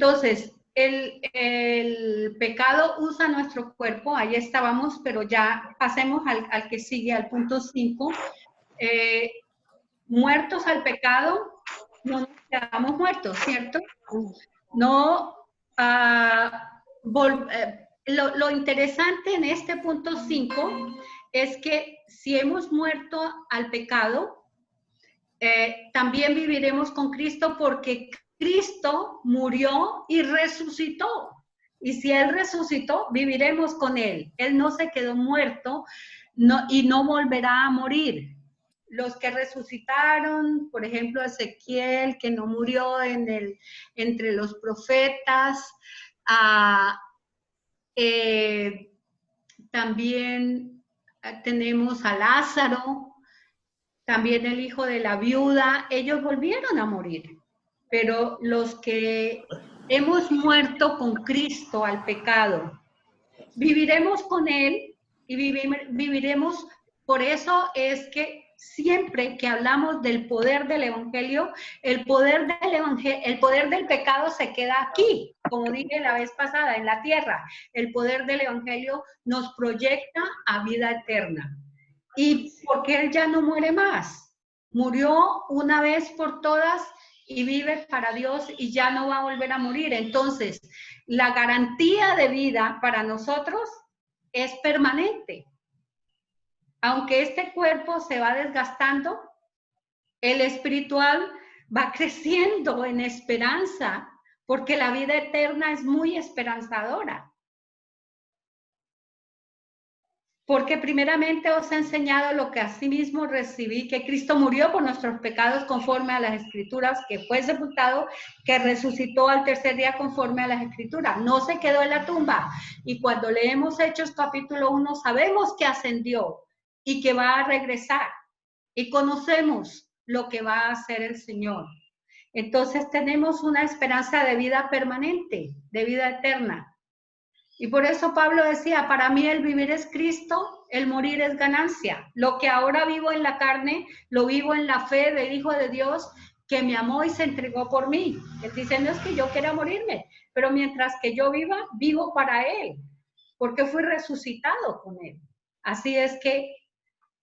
Entonces, el pecado usa nuestro cuerpo, ahí estábamos, pero ya pasemos al que sigue, al punto 5. Muertos al pecado, no nos quedamos muertos, ¿cierto? No, lo interesante en este punto 5 es que si hemos muerto al pecado, también viviremos con Cristo, porque Cristo murió y resucitó. Y si Él resucitó, viviremos con Él. Él no se quedó muerto y no volverá a morir. Los que resucitaron, por ejemplo, Ezequiel, que no murió entre los profetas, también tenemos a Lázaro, también el hijo de la viuda, ellos volvieron a morir. Pero los que hemos muerto con Cristo al pecado, viviremos con Él y viviremos. Por eso es que siempre que hablamos del poder del Evangelio, el poder del pecado se queda aquí, como dije la vez pasada, en la tierra. El poder del Evangelio nos proyecta a vida eterna. Y porque Él ya no muere más, murió una vez por todas y vive para Dios y ya no va a volver a morir. Entonces, la garantía de vida para nosotros es permanente. Aunque este cuerpo se va desgastando, el espiritual va creciendo en esperanza, porque la vida eterna es muy esperanzadora. Porque primeramente os he enseñado lo que asimismo recibí, que Cristo murió por nuestros pecados conforme a las Escrituras, que fue sepultado, que resucitó al tercer día conforme a las Escrituras. No se quedó en la tumba. Y cuando leemos Hechos capítulo 1, sabemos que ascendió y que va a regresar. Y conocemos lo que va a hacer el Señor. Entonces tenemos una esperanza de vida permanente, de vida eterna. Y por eso Pablo decía, para mí el vivir es Cristo, el morir es ganancia. Lo que ahora vivo en la carne, lo vivo en la fe del Hijo de Dios, que me amó y se entregó por mí. Él dice, no es que yo quiera morirme, pero mientras que yo viva, vivo para Él, porque fui resucitado con Él. Así es que,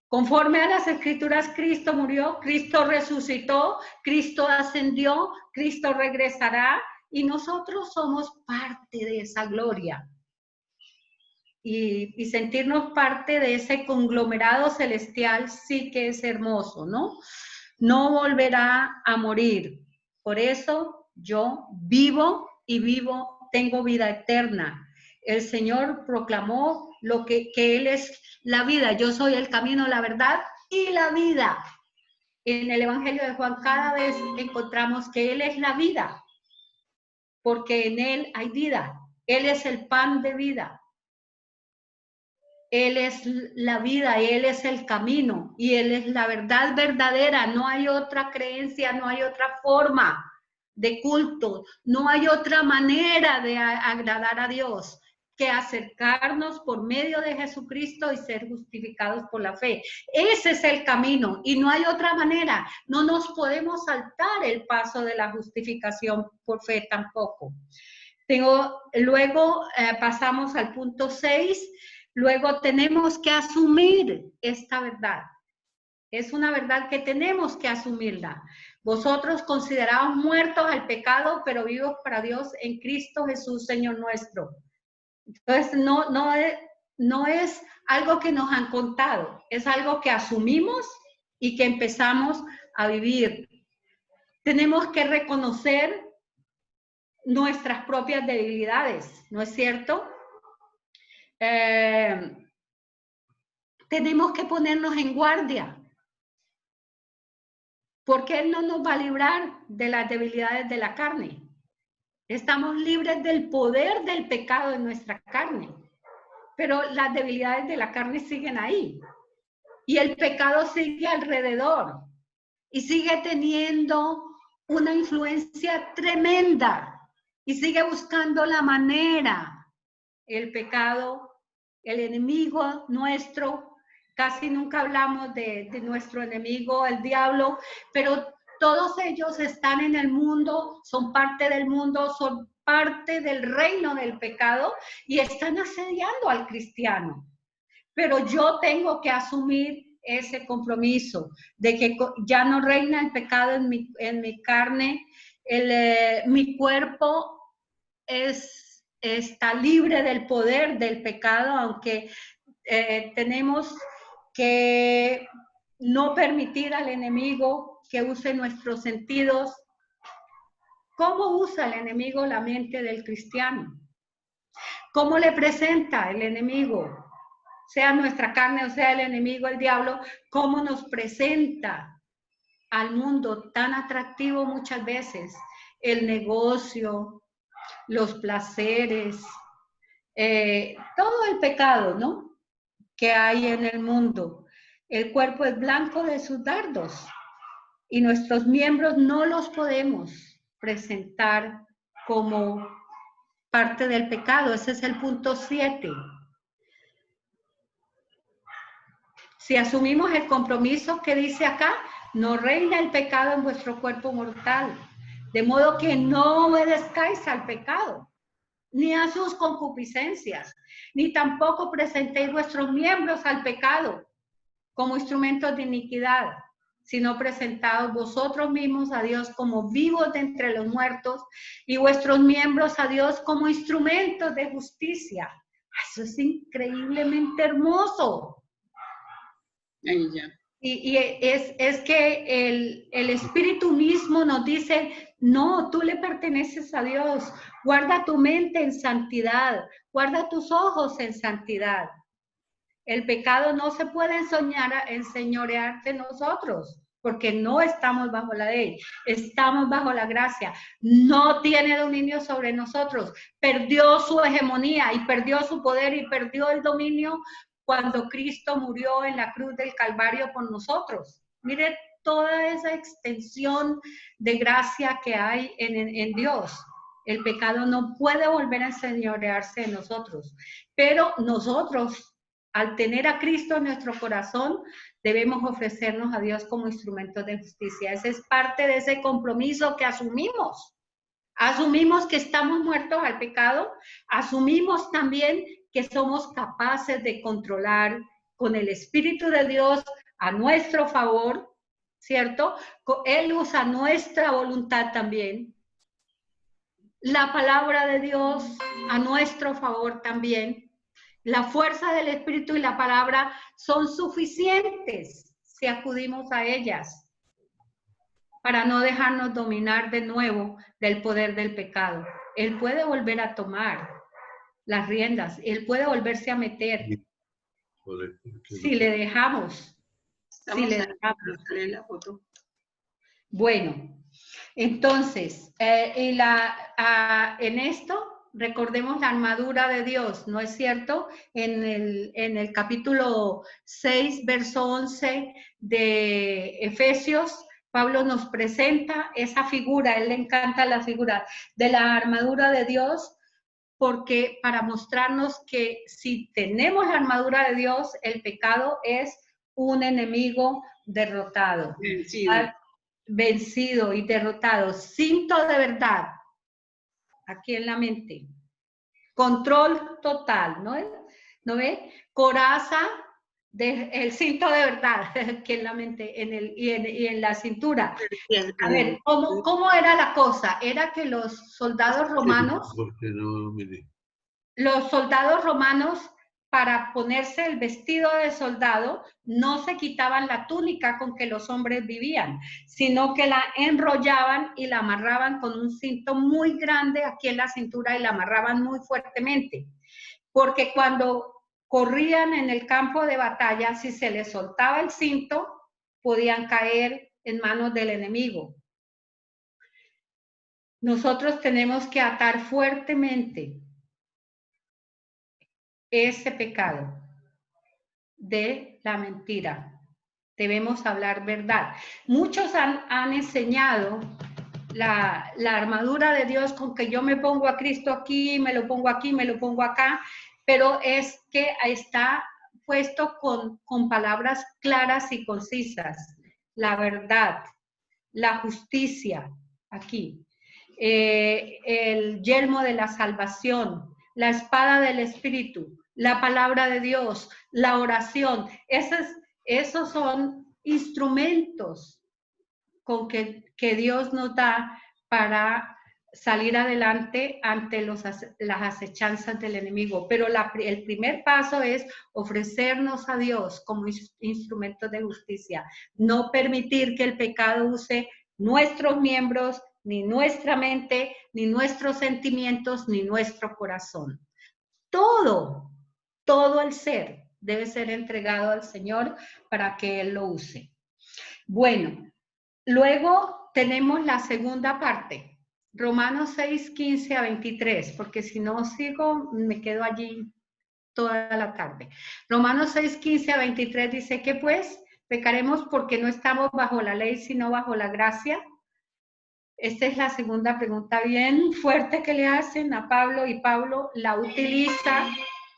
conforme a las Escrituras, Cristo murió, Cristo resucitó, Cristo ascendió, Cristo regresará, y nosotros somos parte de esa gloria. Y sentirnos parte de ese conglomerado celestial sí que es hermoso, ¿no? No volverá a morir. Por eso yo vivo y vivo, tengo vida eterna. El Señor proclamó que Él es la vida. Yo soy el camino, la verdad y la vida. En el Evangelio de Juan cada vez encontramos que Él es la vida, porque en Él hay vida. Él es el pan de vida. Él es la vida, Él es el camino y Él es la verdad verdadera. No hay otra creencia, no hay otra forma de culto, no hay otra manera de agradar a Dios que acercarnos por medio de Jesucristo y ser justificados por la fe. Ese es el camino y no hay otra manera. No nos podemos saltar el paso de la justificación por fe tampoco. Luego pasamos al punto 6. Luego tenemos que asumir esta verdad. Es una verdad que tenemos que asumirla. Vosotros considerados muertos al pecado, pero vivos para Dios en Cristo Jesús, Señor nuestro. Entonces, no es algo que nos han contado, es algo que asumimos y que empezamos a vivir. Tenemos que reconocer nuestras propias debilidades, ¿no es cierto? Tenemos que ponernos en guardia, porque Él no nos va a librar de las debilidades de la carne. Estamos libres del poder del pecado en nuestra carne, pero las debilidades de la carne siguen ahí. Y el pecado sigue alrededor y sigue teniendo una influencia tremenda y sigue buscando la manera. El pecado, el enemigo nuestro, casi nunca hablamos de nuestro enemigo, el diablo, pero todos ellos están en el mundo, son parte del mundo, son parte del reino del pecado y están asediando al cristiano. Pero yo tengo que asumir ese compromiso de que ya no reina el pecado en mi carne, mi cuerpo está libre del poder del pecado, aunque tenemos que no permitir al enemigo que use nuestros sentidos. ¿Cómo usa el enemigo la mente del cristiano? ¿Cómo le presenta el enemigo? Sea nuestra carne o sea el enemigo, el diablo, ¿cómo nos presenta al mundo tan atractivo muchas veces? El negocio, los placeres, todo el pecado, ¿no?, que hay en el mundo. El cuerpo es blanco de sus dardos y nuestros miembros no los podemos presentar como parte del pecado. Ese es el punto 7. Si asumimos el compromiso que dice acá, no reina el pecado en vuestro cuerpo mortal, de modo que no obedezcáis al pecado, ni a sus concupiscencias, ni tampoco presentéis vuestros miembros al pecado como instrumentos de iniquidad, sino presentaos vosotros mismos a Dios como vivos de entre los muertos y vuestros miembros a Dios como instrumentos de justicia. Eso es increíblemente hermoso. Ahí ya. Y es que el Espíritu mismo nos dice, no, tú le perteneces a Dios, guarda tu mente en santidad, guarda tus ojos en santidad. El pecado no se puede enseñorear de nosotros, porque no estamos bajo la ley, estamos bajo la gracia. No tiene dominio sobre nosotros, perdió su hegemonía y perdió su poder y perdió el dominio cuando Cristo murió en la cruz del Calvario por nosotros. Mire toda esa extensión de gracia que hay en Dios. El pecado no puede volver a enseñorearse de nosotros, pero nosotros, al tener a Cristo en nuestro corazón, debemos ofrecernos a Dios como instrumentos de justicia. Ese es parte de ese compromiso que asumimos. Asumimos que estamos muertos al pecado, asumimos también que somos capaces de controlar con el Espíritu de Dios a nuestro favor, ¿cierto? Él usa nuestra voluntad también. La palabra de Dios a nuestro favor también. La fuerza del Espíritu y la palabra son suficientes si acudimos a ellas para no dejarnos dominar de nuevo del poder del pecado. Él puede volver a tomar las riendas, él puede volverse a meter si le dejamos. En la foto. Bueno, entonces, en esto recordemos la armadura de Dios, ¿no es cierto? En el capítulo 6, verso 11 de Efesios, Pablo nos presenta esa figura, a él le encanta la figura de la armadura de Dios, porque para mostrarnos que si tenemos la armadura de Dios, el pecado es un enemigo derrotado. Vencido y derrotado. Cinto de verdad. Aquí en la mente. Control total, ¿no? ¿No ve? Coraza, el cinto de verdad, aquí en la mente y en la cintura. A ver, ¿cómo era la cosa? Era que los soldados romanos, para ponerse el vestido de soldado, no se quitaban la túnica con que los hombres vivían, sino que la enrollaban y la amarraban con un cinto muy grande aquí en la cintura y la amarraban muy fuertemente. Porque cuando corrían en el campo de batalla, si se les soltaba el cinto, podían caer en manos del enemigo. Nosotros tenemos que atar fuertemente ese pecado de la mentira. Debemos hablar verdad. Muchos han enseñado la armadura de Dios con que yo me pongo a Cristo aquí, me lo pongo aquí, me lo pongo acá, pero es que está puesto con palabras claras y concisas. La verdad, la justicia, aquí. el yelmo de la salvación, la espada del Espíritu, la palabra de Dios, la oración. Esos son instrumentos con que Dios nos da para salir adelante ante las acechanzas del enemigo. Pero el primer paso es ofrecernos a Dios como instrumentos de justicia. No permitir que el pecado use nuestros miembros, ni nuestra mente, ni nuestros sentimientos, ni nuestro corazón. Todo el ser debe ser entregado al Señor para que Él lo use. Bueno, luego tenemos la segunda parte, Romanos 6, 15 a 23, porque si no sigo, me quedo allí toda la tarde. Romanos 6, 15 a 23 dice que pues pecaremos porque no estamos bajo la ley, sino bajo la gracia. Esta es la segunda pregunta bien fuerte que le hacen a Pablo, y Pablo la utiliza,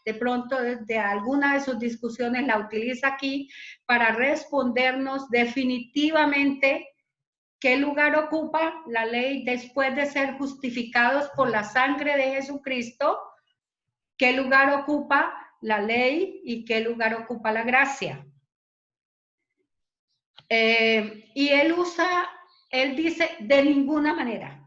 de pronto desde alguna de sus discusiones la utiliza aquí para respondernos definitivamente qué lugar ocupa la ley después de ser justificados por la sangre de Jesucristo, qué lugar ocupa la ley y qué lugar ocupa la gracia. Y él dice, de ninguna manera,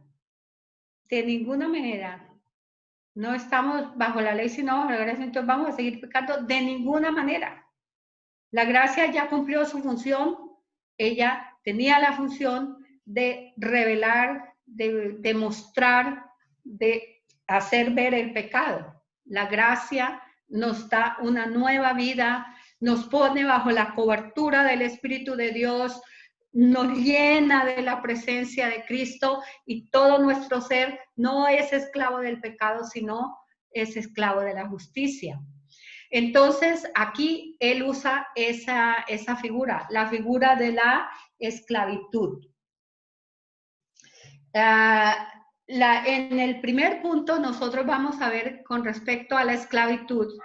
no estamos bajo la ley, sino bajo la gracia, entonces vamos a seguir pecando de ninguna manera. La gracia ya cumplió su función, ella tenía la función de revelar, de mostrar, de hacer ver el pecado. La gracia nos da una nueva vida, nos pone bajo la cobertura del Espíritu de Dios, nos llena de la presencia de Cristo, y todo nuestro ser no es esclavo del pecado, sino es esclavo de la justicia. Entonces, aquí él usa esa figura, la figura de la esclavitud. En el primer punto nosotros vamos a ver con respecto a la esclavitud,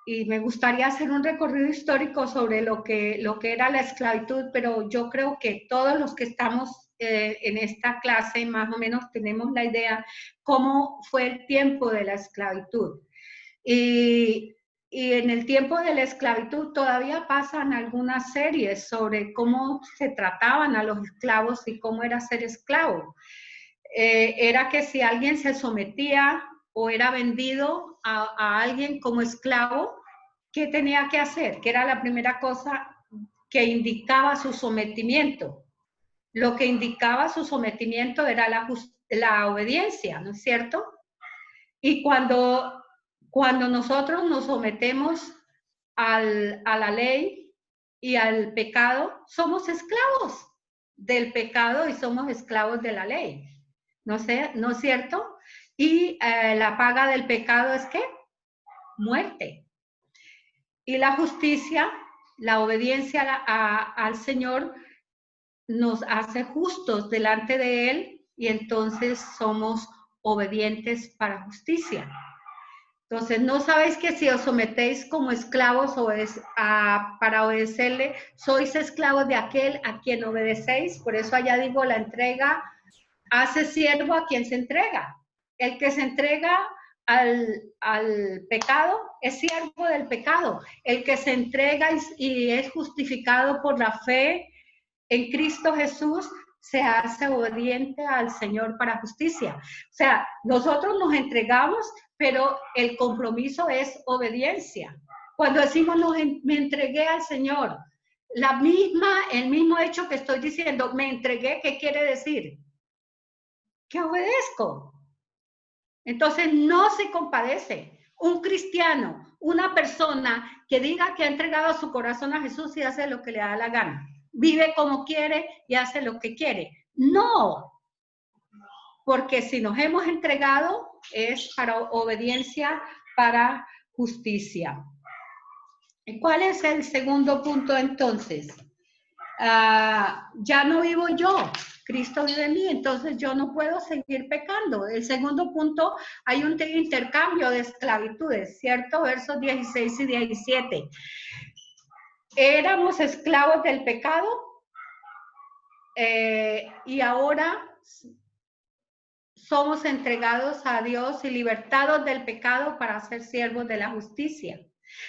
y me gustaría hacer un recorrido histórico sobre lo que era la esclavitud, pero yo creo que todos los que estamos en esta clase más o menos tenemos la idea cómo fue el tiempo de la esclavitud. Y en el tiempo de la esclavitud todavía pasan algunas series sobre cómo se trataban a los esclavos y cómo era ser esclavo. Era que si alguien se sometía o era vendido a alguien como esclavo, ¿qué tenía que hacer? Que era la primera cosa que indicaba su sometimiento. Lo que indicaba su sometimiento era la obediencia, ¿no es cierto? Y cuando nosotros nos sometemos a la ley y al pecado, somos esclavos del pecado y somos esclavos de la ley. ¿No es cierto? Y la paga del pecado es ¿qué? Muerte. Y la justicia, la obediencia al Señor nos hace justos delante de Él, y entonces somos obedientes para justicia. Entonces, no sabéis que si os sometéis como esclavos para obedecerle, sois esclavos de aquel a quien obedecéis. Por eso allá digo, la entrega hace siervo a quien se entrega. El que se entrega al pecado es siervo del pecado. El que se entrega y es justificado por la fe en Cristo Jesús se hace obediente al Señor para justicia. O sea, nosotros nos entregamos, pero el compromiso es obediencia. Cuando decimos me entregué al Señor, el mismo hecho que estoy diciendo, me entregué, ¿qué quiere decir? Que obedezco. Entonces no se compadece. Un cristiano, una persona que diga que ha entregado su corazón a Jesús y hace lo que le da la gana, vive como quiere y hace lo que quiere. No, porque si nos hemos entregado es para obediencia, para justicia. ¿Cuál es el segundo punto entonces? Ya no vivo yo, Cristo vive en mí, entonces yo no puedo seguir pecando. El segundo punto, hay un intercambio de esclavitudes, ¿cierto? Versos 16 y 17. Éramos esclavos del pecado y ahora somos entregados a Dios y libertados del pecado para ser siervos de la justicia.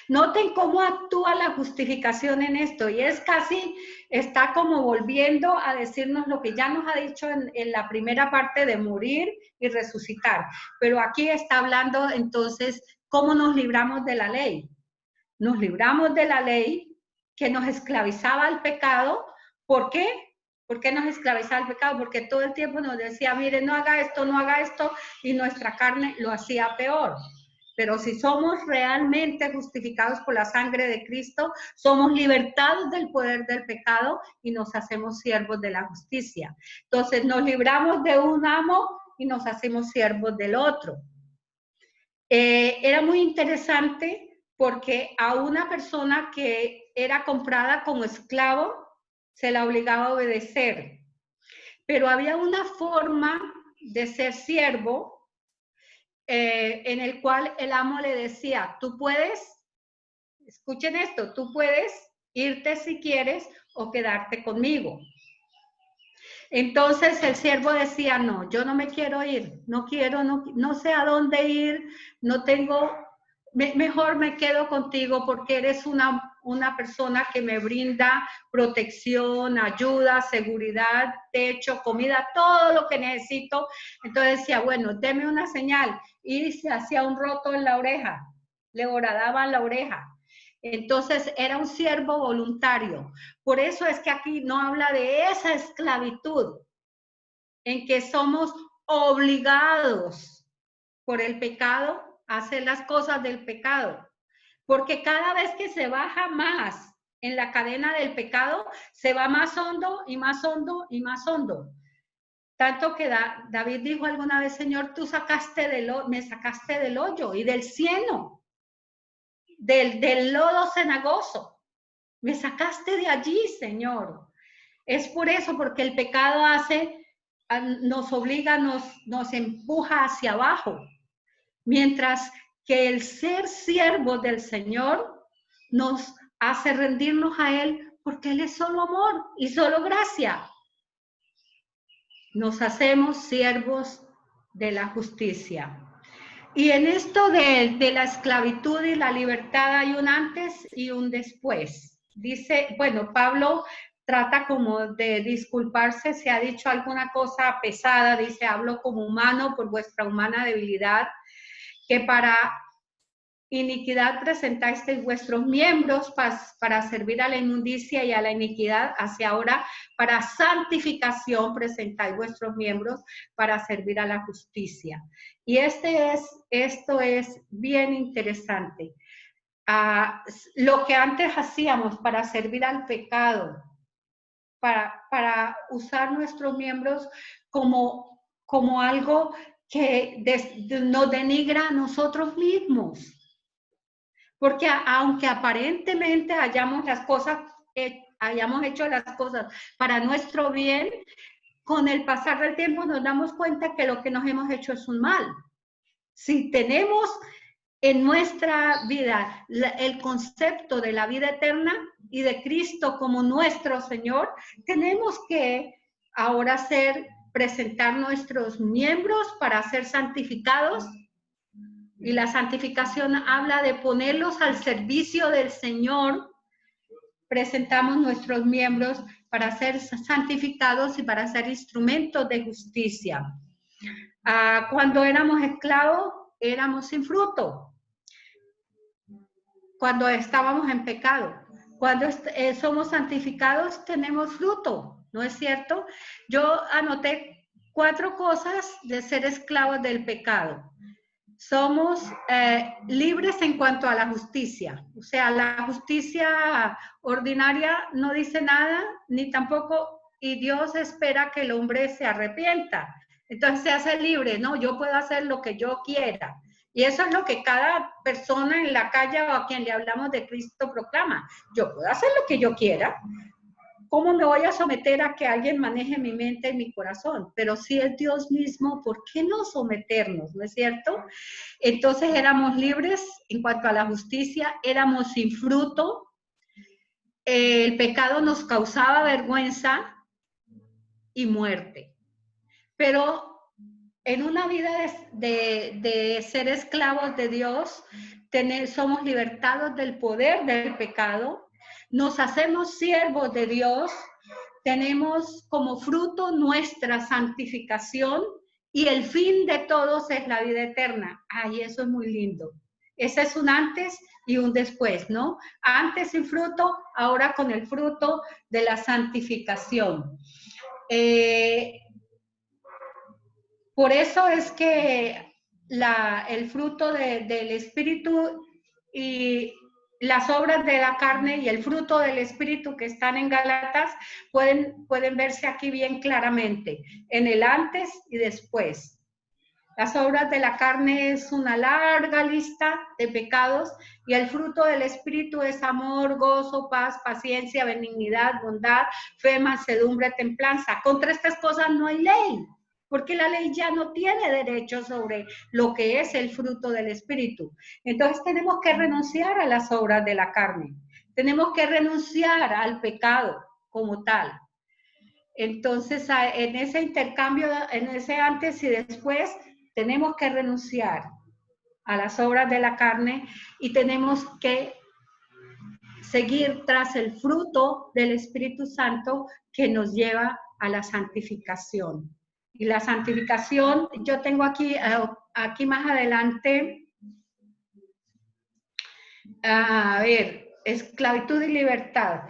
Noten cómo actúa la justificación en esto, y es casi, está como volviendo a decirnos lo que ya nos ha dicho en la primera parte de morir y resucitar, pero aquí está hablando entonces cómo nos libramos de la ley. Nos libramos de la ley que nos esclavizaba al pecado. ¿Por qué? ¿Por qué nos esclavizaba el pecado? Porque todo el tiempo nos decía, mire, no haga esto, y nuestra carne lo hacía peor. Pero si somos realmente justificados por la sangre de Cristo, somos libertados del poder del pecado y nos hacemos siervos de la justicia. Entonces nos libramos de un amo y nos hacemos siervos del otro. Era muy interesante porque a una persona que era comprada como esclavo se la obligaba a obedecer. Pero había una forma de ser siervo en el cual el amo le decía, tú puedes, escuchen esto, tú puedes irte si quieres o quedarte conmigo. Entonces el siervo decía, no, yo no me quiero ir, no sé a dónde ir, no tengo, mejor me quedo contigo porque eres una persona que me brinda protección, ayuda, seguridad, techo, comida, todo lo que necesito. Entonces decía, bueno, deme una señal, y se hacía un roto en la oreja, le horadaban la oreja. Entonces era un siervo voluntario. Por eso es que aquí no habla de esa esclavitud en que somos obligados por el pecado a hacer las cosas del pecado. Porque cada vez que se baja más en la cadena del pecado, se va más hondo y más hondo y más hondo. Tanto que David dijo alguna vez, Señor, tú me sacaste del hoyo y del cieno, del lodo cenagoso. Me sacaste de allí, Señor. Es por eso, porque el pecado nos obliga, nos empuja hacia abajo. Mientras que el ser siervo del Señor nos hace rendirnos a Él, porque Él es solo amor y solo gracia. Nos hacemos siervos de la justicia. Y en esto de la esclavitud y la libertad hay un antes y un después. Dice, bueno, Pablo trata como de disculparse si ha dicho alguna cosa pesada, dice, hablo como humano por vuestra humana debilidad, que para iniquidad presentasteis vuestros miembros para servir a la inmundicia y a la iniquidad, hacia ahora para santificación presentáis vuestros miembros para servir a la justicia. Y esto es bien interesante. Lo que antes hacíamos para servir al pecado, para usar nuestros miembros como algo que nos denigra a nosotros mismos. Porque aunque aparentemente hayamos hecho las cosas para nuestro bien, con el pasar del tiempo nos damos cuenta que lo que nos hemos hecho es un mal. Si tenemos en nuestra vida el concepto de la vida eterna y de Cristo como nuestro Señor, tenemos que ahora presentar nuestros miembros para ser santificados. Y la santificación habla de ponerlos al servicio del Señor. Presentamos nuestros miembros para ser santificados y para ser instrumentos de justicia. Cuando éramos esclavos, éramos sin fruto. Cuando estábamos en pecado. Cuando somos santificados, tenemos fruto, ¿no es cierto? Yo anoté 4 cosas de ser esclavos del pecado. Somos libres en cuanto a la justicia. O sea, la justicia ordinaria no dice nada, ni tampoco, y Dios espera que el hombre se arrepienta. Entonces se hace libre, ¿no? Yo puedo hacer lo que yo quiera. Y eso es lo que cada persona en la calle o a quien le hablamos de Cristo proclama. Yo puedo hacer lo que yo quiera. ¿Cómo me voy a someter a que alguien maneje mi mente y mi corazón? Pero si es Dios mismo, ¿por qué no someternos? ¿No es cierto? Entonces éramos libres en cuanto a la justicia, éramos sin fruto, el pecado nos causaba vergüenza y muerte. Pero en una vida de ser esclavos de Dios, somos libertados del poder del pecado, nos hacemos siervos de Dios, tenemos como fruto nuestra santificación y el fin de todos es la vida eterna. Ay, eso es muy lindo. Ese es un antes y un después, ¿no? Antes sin fruto, ahora con el fruto de la santificación. Por eso es que el fruto del Espíritu y las obras de la carne y el fruto del Espíritu que están en Gálatas pueden verse aquí bien claramente, en el antes y después. Las obras de la carne es una larga lista de pecados y el fruto del Espíritu es amor, gozo, paz, paciencia, benignidad, bondad, fe, mansedumbre, templanza. Contra estas cosas no hay ley, porque la ley ya no tiene derecho sobre lo que es el fruto del Espíritu. Entonces tenemos que renunciar a las obras de la carne. Tenemos que renunciar al pecado como tal. Entonces, en ese intercambio, en ese antes y después, tenemos que renunciar a las obras de la carne y tenemos que seguir tras el fruto del Espíritu Santo que nos lleva a la santificación. Y la santificación, yo tengo aquí más adelante, a ver, esclavitud y libertad,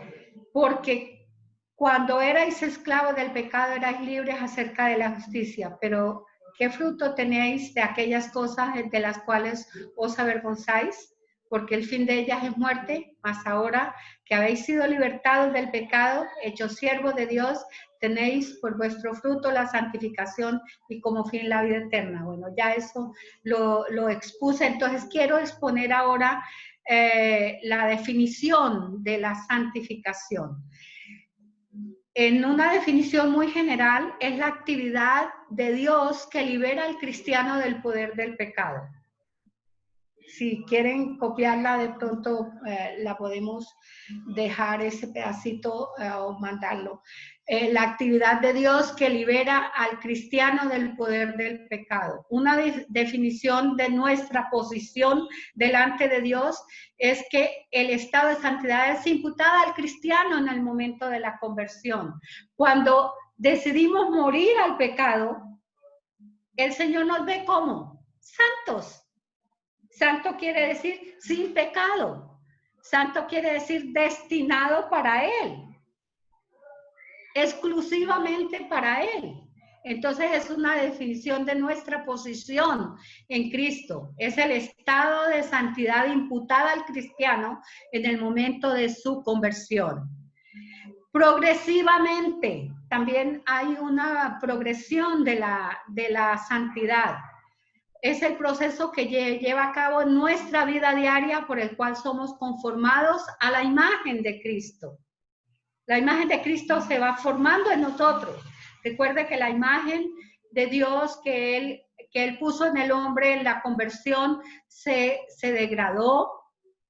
porque cuando erais esclavos del pecado erais libres acerca de la justicia, pero ¿qué fruto tenéis de aquellas cosas de las cuales os avergonzáis? Porque el fin de ellas es muerte, mas ahora que habéis sido libertados del pecado, hechos siervos de Dios, tenéis por vuestro fruto la santificación y como fin la vida eterna. Bueno, ya eso lo expuse, entonces quiero exponer ahora la definición de la santificación. En una definición muy general, es la actividad de Dios que libera al cristiano del poder del pecado. Si quieren copiarla, de pronto la podemos dejar ese pedacito o mandarlo. La actividad de Dios que libera al cristiano del poder del pecado. Una definición de nuestra posición delante de Dios es que el estado de santidad es imputada al cristiano en el momento de la conversión. Cuando decidimos morir al pecado, el Señor nos ve como santos. Santo quiere decir sin pecado. Santo quiere decir destinado para Él. Exclusivamente para Él. Entonces es una definición de nuestra posición en Cristo. Es el estado de santidad imputada al cristiano en el momento de su conversión. Progresivamente, también hay una progresión de la santidad. Es el proceso que lleva a cabo nuestra vida diaria por el cual somos conformados a la imagen de Cristo. La imagen de Cristo se va formando en nosotros. Recuerde que la imagen de Dios que Él puso en el hombre en la conversión se degradó,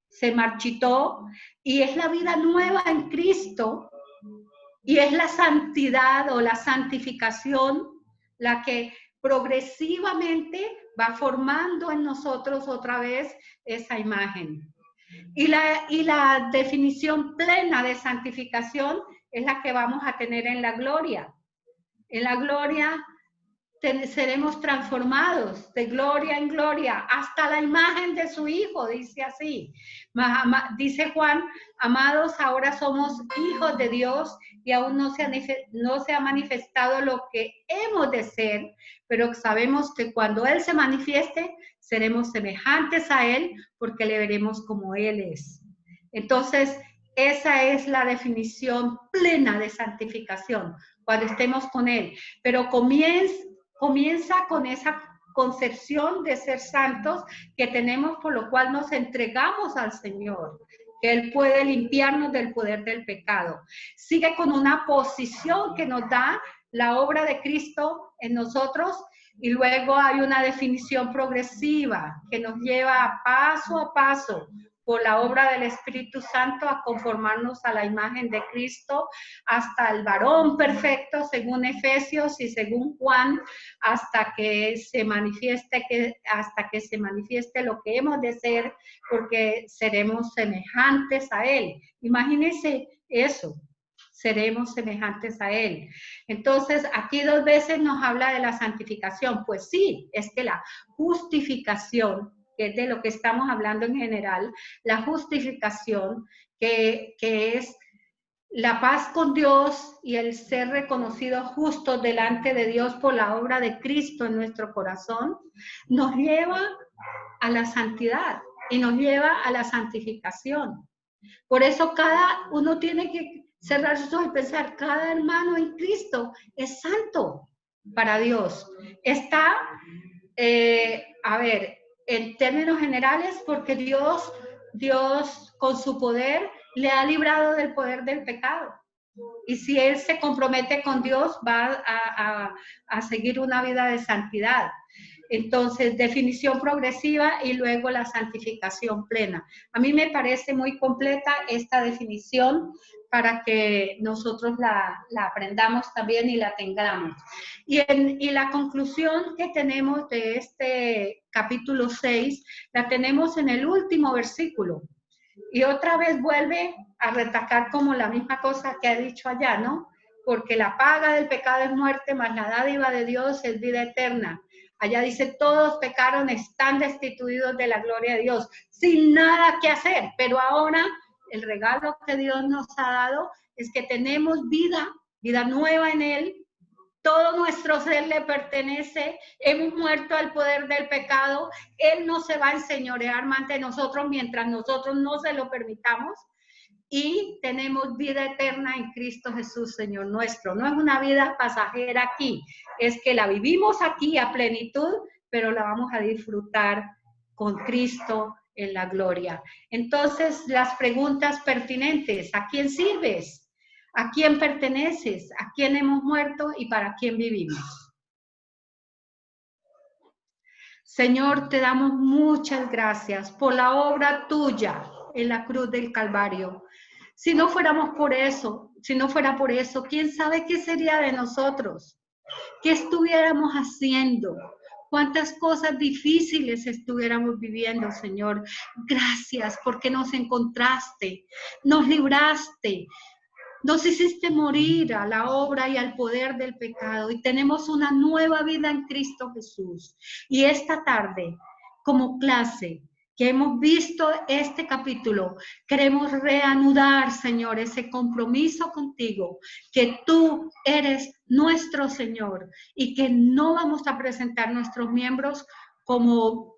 se marchitó, y es la vida nueva en Cristo, y es la santidad o la santificación la que progresivamente va formando en nosotros otra vez esa imagen. Y la definición plena de santificación es la que vamos a tener en la gloria. En la gloria seremos transformados de gloria en gloria hasta la imagen de su Hijo, dice así. Dice Juan, amados, ahora somos hijos de Dios y aún no se ha manifestado lo que hemos de ser, pero sabemos que cuando Él se manifieste, seremos semejantes a Él porque le veremos como Él es. Entonces, esa es la definición plena de santificación, cuando estemos con Él. Pero comienza con esa concepción de ser santos que tenemos, por lo cual nos entregamos al Señor, que Él puede limpiarnos del poder del pecado. Sigue con una posición que nos da la obra de Cristo en nosotros, y luego hay una definición progresiva que nos lleva paso a paso, por la obra del Espíritu Santo a conformarnos a la imagen de Cristo, hasta el varón perfecto, según Efesios y según Juan, hasta que se manifieste lo que hemos de ser, porque seremos semejantes a Él. Imagínense eso, seremos semejantes a Él. Entonces, aquí 2 veces nos habla de la santificación. Pues sí, es que la justificación, que es de lo que estamos hablando en general, la justificación, que es la paz con Dios y el ser reconocidos justos delante de Dios por la obra de Cristo en nuestro corazón, nos lleva a la santidad y nos lleva a la santificación. Por eso cada uno tiene que cerrar sus ojos y pensar, cada hermano en Cristo es santo para Dios. Está, en términos generales, porque Dios con su poder le ha librado del poder del pecado. Y si él se compromete con Dios, va a seguir una vida de santidad. Entonces, definición progresiva y luego la santificación plena. A mí me parece muy completa esta definición para que nosotros la aprendamos también y la tengamos. Y la conclusión que tenemos de este capítulo 6, la tenemos en el último versículo. Y otra vez vuelve a retacar como la misma cosa que ha dicho allá, ¿no? Porque la paga del pecado es muerte, mas la dádiva de Dios es vida eterna. Allá dice, todos pecaron, están destituidos de la gloria de Dios, sin nada que hacer. Pero ahora el regalo que Dios nos ha dado es que tenemos vida nueva en Él. Todo nuestro ser le pertenece, hemos muerto al poder del pecado, Él no se va a enseñorear más de nosotros mientras nosotros no se lo permitamos, y tenemos vida eterna en Cristo Jesús, Señor nuestro. No es una vida pasajera aquí, es que la vivimos aquí a plenitud, pero la vamos a disfrutar con Cristo en la gloria. Entonces, las preguntas pertinentes, ¿a quién sirves? ¿A quién perteneces? ¿A quién hemos muerto y para quién vivimos? Señor, te damos muchas gracias por la obra tuya en la cruz del Calvario. Si no fuera por eso, ¿quién sabe qué sería de nosotros? ¿Qué estuviéramos haciendo? ¿Cuántas cosas difíciles estuviéramos viviendo, Señor? Gracias porque nos encontraste, nos libraste. Nos hiciste morir a la obra y al poder del pecado y tenemos una nueva vida en Cristo Jesús. Y esta tarde, como clase que hemos visto este capítulo, queremos reanudar, Señor, ese compromiso contigo, que tú eres nuestro Señor y que no vamos a presentar nuestros miembros como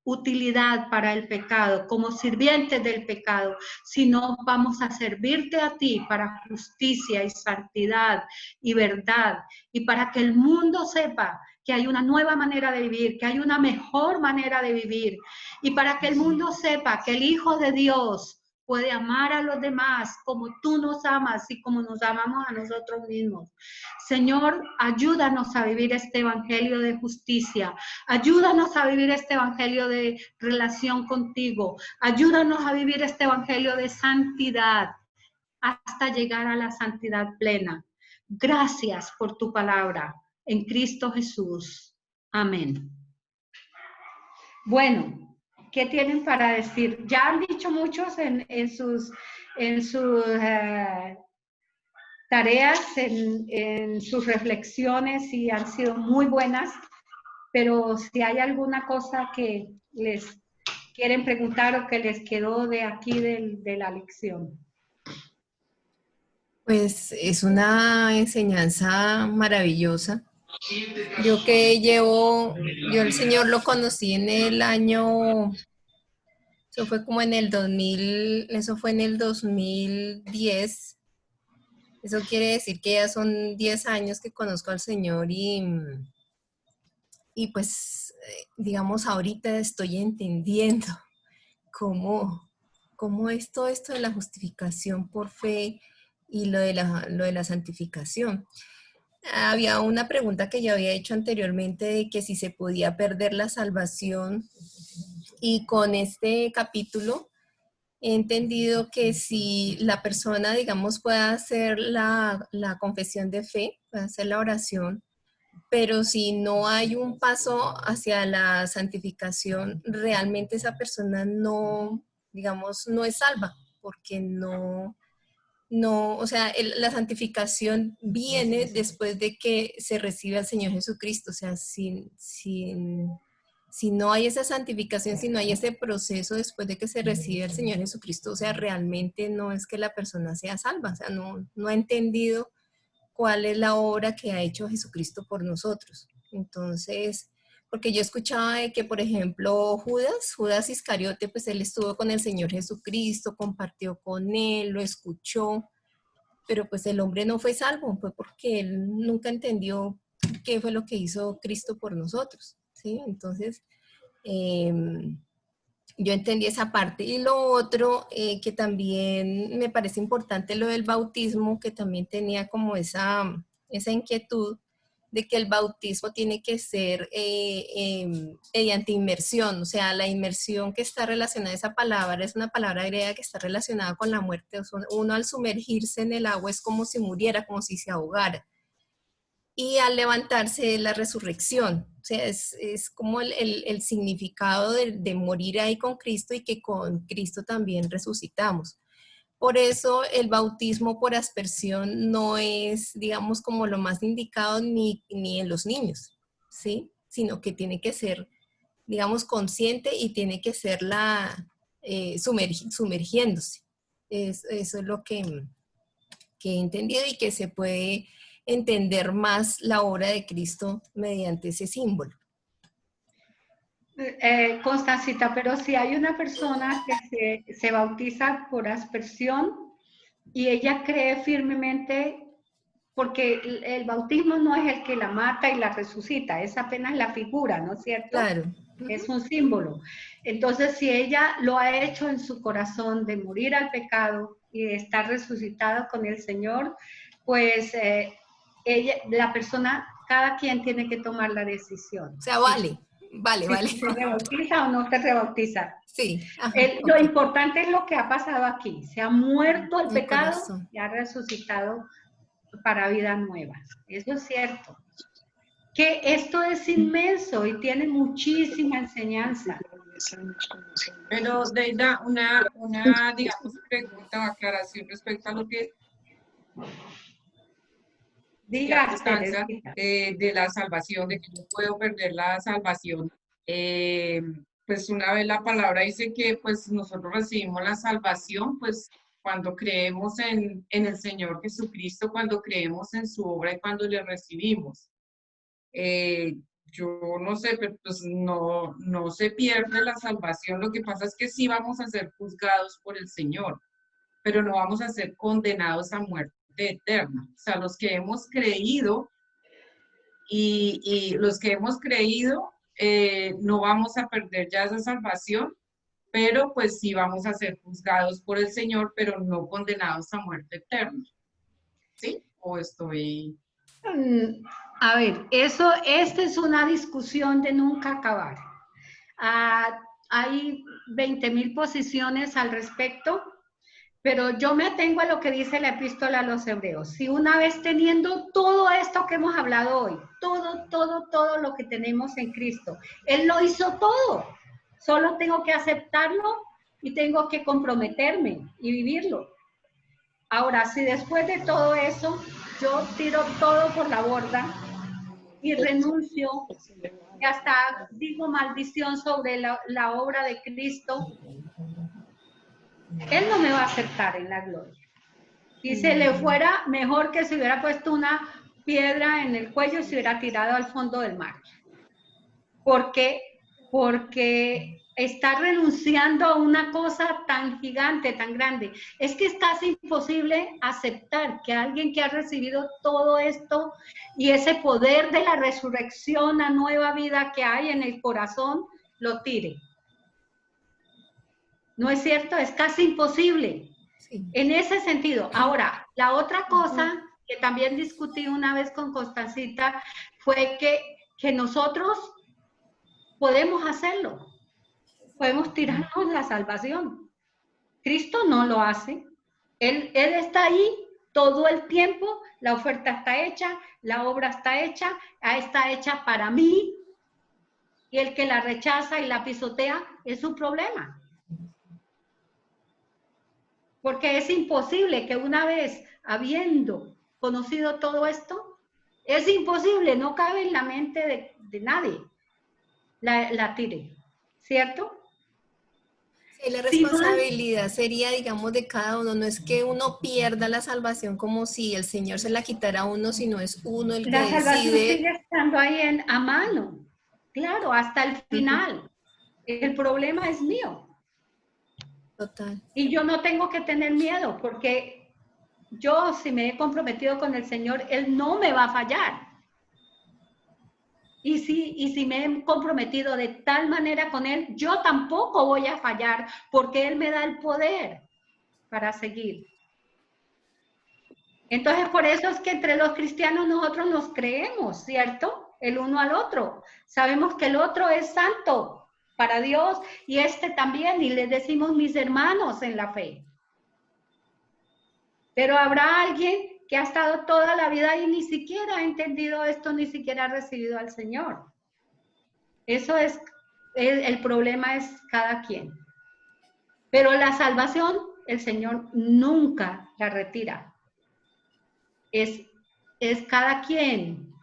utilidad para el pecado, como sirvientes del pecado, sino vamos a servirte a ti para justicia y santidad y verdad, y para que el mundo sepa que hay una nueva manera de vivir, que hay una mejor manera de vivir, y para que el mundo sepa que el Hijo de Dios puede amar a los demás como tú nos amas y como nos amamos a nosotros mismos. Señor, ayúdanos a vivir este evangelio de justicia, ayúdanos a vivir este evangelio de relación contigo, ayúdanos a vivir este evangelio de santidad hasta llegar a la santidad plena. Gracias por tu palabra en Cristo Jesús. Amén. Bueno, ¿qué tienen para decir? Ya han dicho muchos en sus tareas, en sus reflexiones, y han sido muy buenas, pero si hay alguna cosa que les quieren preguntar o que les quedó de aquí de la lección. Pues es una enseñanza maravillosa. Yo el Señor lo conocí en el año, eso fue en el 2010. Eso quiere decir que ya son 10 años que conozco al Señor y pues, digamos, ahorita estoy entendiendo cómo es todo esto de la justificación por fe y lo de la santificación. Había una pregunta que yo había hecho anteriormente de que si se podía perder la salvación Y con este capítulo he entendido que si la persona, digamos, puede hacer la confesión de fe, puede hacer la oración, pero si no hay un paso hacia la santificación, realmente esa persona no, digamos, no es salva, porque o sea, la santificación viene después de que se recibe al Señor Jesucristo, o sea, si no hay esa santificación, si no hay ese proceso después de que se recibe al Señor Jesucristo, o sea, realmente no es que la persona sea salva, o sea, no ha entendido cuál es la obra que ha hecho Jesucristo por nosotros. Entonces, porque yo escuchaba de que, por ejemplo, Judas Iscariote, pues él estuvo con el Señor Jesucristo, compartió con él, lo escuchó, pero pues el hombre no fue salvo, fue porque él nunca entendió qué fue lo que hizo Cristo por nosotros, ¿sí? Entonces, yo entendí esa parte. Y lo otro que también me parece importante, lo del bautismo, que también tenía como esa inquietud de que el bautismo tiene que ser mediante inmersión, o sea, la inmersión que está relacionada a esa palabra es una palabra griega que está relacionada con la muerte. O sea, uno al sumergirse en el agua es como si muriera, como si se ahogara. Y al levantarse la resurrección. O sea, es como el significado de morir ahí con Cristo y que con Cristo también resucitamos. Por eso el bautismo por aspersión no es, digamos, como lo más indicado ni en los niños, ¿sí? Sino que tiene que ser, digamos, consciente y tiene que ser sumergiéndose. Eso es lo que he entendido y que se puede entender más la obra de Cristo mediante ese símbolo. Constancita, pero si hay una persona que se bautiza por aspersión y ella cree firmemente, porque el bautismo no es el que la mata y la resucita, es apenas la figura, ¿no es cierto? Claro. Es un símbolo. Entonces, si ella lo ha hecho en su corazón de morir al pecado y de estar resucitada con el Señor, pues la persona, cada quien tiene que tomar la decisión. O sea, vale. Si se rebautiza o no se rebautiza. Sí. Ajá, Lo importante es lo que ha pasado aquí. Se ha muerto el pecado corazón. y ha resucitado para vida nueva. Eso es cierto. Que esto es inmenso y tiene muchísima enseñanza. Pero, Deida, una digamos, pregunta o aclaración respecto a lo que Diga, de la salvación, de que yo puedo perder la salvación. Pues una vez la palabra dice que pues nosotros recibimos la salvación, pues cuando creemos en el Señor Jesucristo, cuando creemos en su obra y cuando le recibimos. Yo no sé, pero pues no se pierde la salvación. Lo que pasa es que sí vamos a ser juzgados por el Señor, pero no vamos a ser condenados a muerte eterna. O sea, los que hemos creído y los que hemos creído no vamos a perder ya esa salvación, pero pues sí vamos a ser juzgados por el Señor, pero no condenados a muerte eterna. ¿Sí? ¿O estoy...? A ver, esta es una discusión de nunca acabar. Hay 20,000 posiciones al respecto, pero yo me atengo a lo que dice la epístola a los hebreos. Si una vez teniendo todo esto que hemos hablado hoy, todo lo que tenemos en Cristo, Él lo hizo todo. Solo tengo que aceptarlo y tengo que comprometerme y vivirlo. Ahora, si después de todo eso yo tiro todo por la borda y renuncio y hasta digo maldición sobre la obra de Cristo, Él no me va a aceptar en la gloria. Si se le fuera, mejor que se hubiera puesto una piedra en el cuello y se hubiera tirado al fondo del mar. Porque está renunciando a una cosa tan gigante, tan grande. Es que es casi imposible aceptar que alguien que ha recibido todo esto y ese poder de la resurrección, la nueva vida que hay en el corazón, lo tire. ¿No es cierto? Es casi imposible. Sí. En ese sentido. Ahora, la otra cosa que también discutí una vez con Constancita fue que nosotros podemos hacerlo. podemos tirarnos la salvación. Cristo no lo hace. Él está ahí todo el tiempo, la oferta está hecha, la obra está hecha para mí, y el que la rechaza y la pisotea es su problema. Porque es imposible que una vez habiendo conocido todo esto, es imposible, no cabe en la mente de nadie, la tire, ¿cierto? Sí, la responsabilidad sería, digamos, de cada uno. No es que uno pierda la salvación como si el Señor se la quitara a uno, sino es uno el que La salvación decide. sigue estando ahí a mano, claro, hasta el final. El problema es mío. Total. Y yo no tengo que tener miedo, porque yo, si me he comprometido con el Señor, Él no me va a fallar. Y si me he comprometido de tal manera con Él, yo tampoco voy a fallar, porque Él me da el poder para seguir. Entonces, por eso es que entre los cristianos nosotros nos creemos, ¿cierto? El uno al otro. Sabemos que el otro es santo para Dios y este también, y les decimos mis hermanos en la fe. Pero habrá alguien que ha estado toda la vida y ni siquiera ha entendido esto, ni siquiera ha recibido al Señor. Eso es, el problema es cada quien. Pero la salvación, el Señor nunca la retira. Es cada quien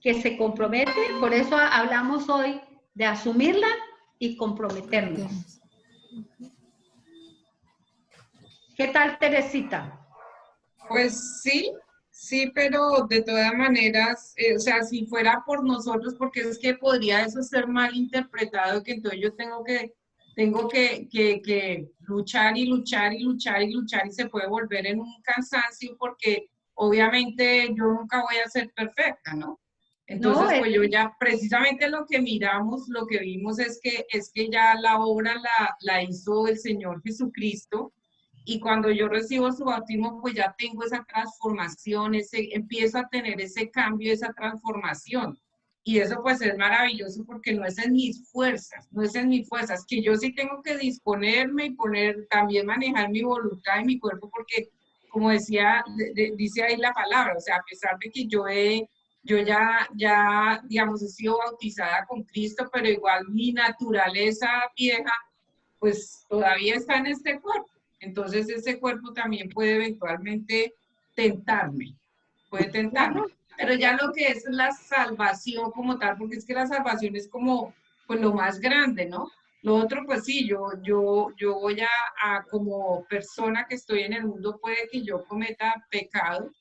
que se compromete, por eso hablamos hoy de asumirla y comprometernos. ¿Qué tal, Teresita? Pues sí, pero de todas maneras, o sea, si fuera por nosotros, porque es que podría eso ser mal interpretado, que entonces yo tengo que luchar y luchar y luchar y luchar y se puede volver en un cansancio porque obviamente yo nunca voy a ser perfecta, ¿no? Entonces, pues yo ya, precisamente lo que miramos, lo que vimos es que ya la obra la hizo el Señor Jesucristo. Y cuando yo recibo su bautismo, pues ya tengo esa transformación, empiezo a tener ese cambio, esa transformación. Y eso pues es maravilloso porque no es en mis fuerzas, no es en mis fuerzas, que yo sí tengo que disponerme y también manejar mi voluntad y mi cuerpo, porque como decía, dice ahí la palabra, o sea, a pesar de que yo ya, digamos, he sido bautizada con Cristo, pero igual mi naturaleza vieja, pues todavía está en este cuerpo. Entonces ese cuerpo también puede eventualmente tentarme, pero ya lo que es la salvación como tal, porque es que la salvación es como pues lo más grande, ¿no? Lo otro, pues sí, yo voy a como persona que estoy en el mundo, puede que yo cometa pecado,